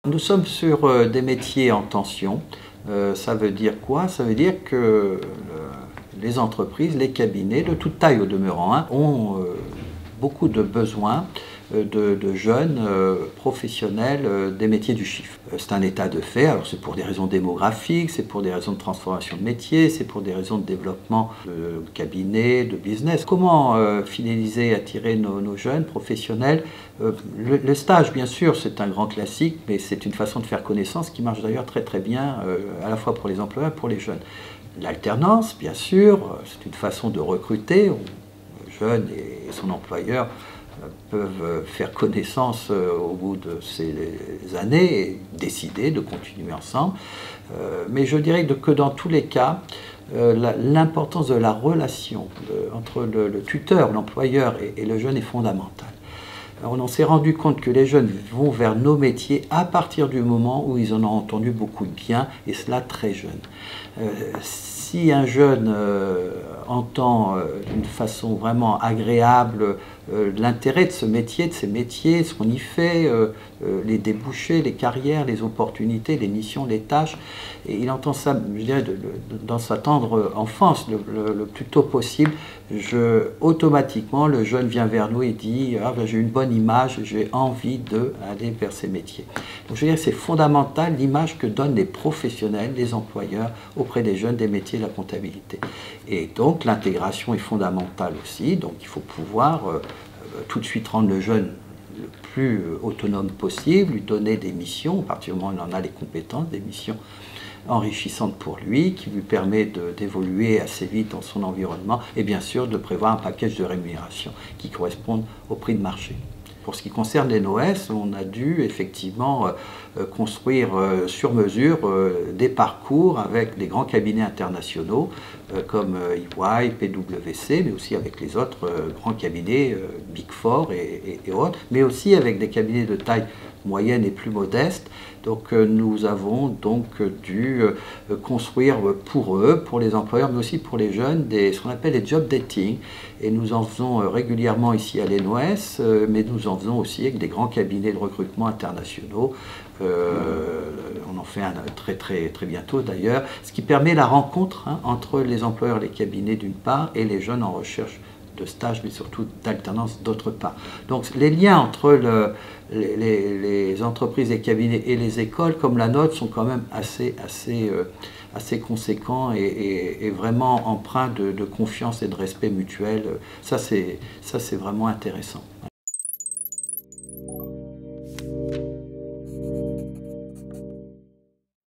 Nous sommes sur des métiers en tension. Ça veut dire quoi? Ça veut dire que les entreprises, les cabinets, de toute taille au demeurant, ont beaucoup de besoins de jeunes professionnels des métiers du chiffre. C'est un état de fait, alors c'est pour des raisons démographiques, c'est pour des raisons de transformation de métiers, c'est pour des raisons de développement de cabinets, de business. Comment fidéliser, attirer nos jeunes professionnels? Le stage, bien sûr, c'est un grand classique, mais c'est une façon de faire connaissance qui marche d'ailleurs très très bien, à la fois pour les employeurs et pour les jeunes. L'alternance, bien sûr, c'est une façon de recruter. Le jeune et son employeur peuvent faire connaissance au bout de ces années et décider de continuer ensemble. Mais je dirais que dans tous les cas, l'importance de la relation entre le tuteur, l'employeur et le jeune est fondamentale. On s'est rendu compte que les jeunes vont vers nos métiers à partir du moment où ils en ont entendu beaucoup de bien, et cela très jeune. Si un jeune entend d'une façon vraiment agréable l'intérêt de ce métier, de ces métiers, ce qu'on y fait, les débouchés, les carrières, les opportunités, les missions, les tâches, et il entend ça, je dirais, dans sa tendre enfance, le plus tôt possible, automatiquement, le jeune vient vers nous et dit « Ah, ben, j'ai une bonne image, j'ai envie d'aller vers ces métiers ». Donc je veux dire, c'est fondamental l'image que donnent les professionnels, les employeurs auprès des jeunes des métiers de la comptabilité. Et donc l'intégration est fondamentale aussi, donc il faut pouvoir tout de suite rendre le jeune le plus autonome possible, lui donner des missions, à partir du moment où il en a les compétences, des missions enrichissantes pour lui, qui lui permet d'évoluer assez vite dans son environnement, et bien sûr de prévoir un package de rémunération qui corresponde au prix de marché. Pour ce qui concerne les NOES, on a dû effectivement construire sur mesure des parcours avec des grands cabinets internationaux comme EY, PwC, mais aussi avec les autres grands cabinets, Big Four et autres, mais aussi avec des cabinets de taille moyenne et plus modeste. Donc nous avons donc dû construire pour eux, pour les employeurs, mais aussi pour les jeunes, ce qu'on appelle les job dating. Et nous en faisons régulièrement ici à l'ENOS, mais nous en faisons aussi avec des grands cabinets de recrutement internationaux. On en fait un très bientôt d'ailleurs, ce qui permet la rencontre entre les employeurs et les cabinets d'une part et les jeunes en recherche de stage, mais surtout d'alternance d'autre part. Donc les liens entre les entreprises, les cabinets et les écoles comme la nôtre sont quand même assez conséquents et vraiment empreints de confiance et de respect mutuel. Ça c'est vraiment intéressant.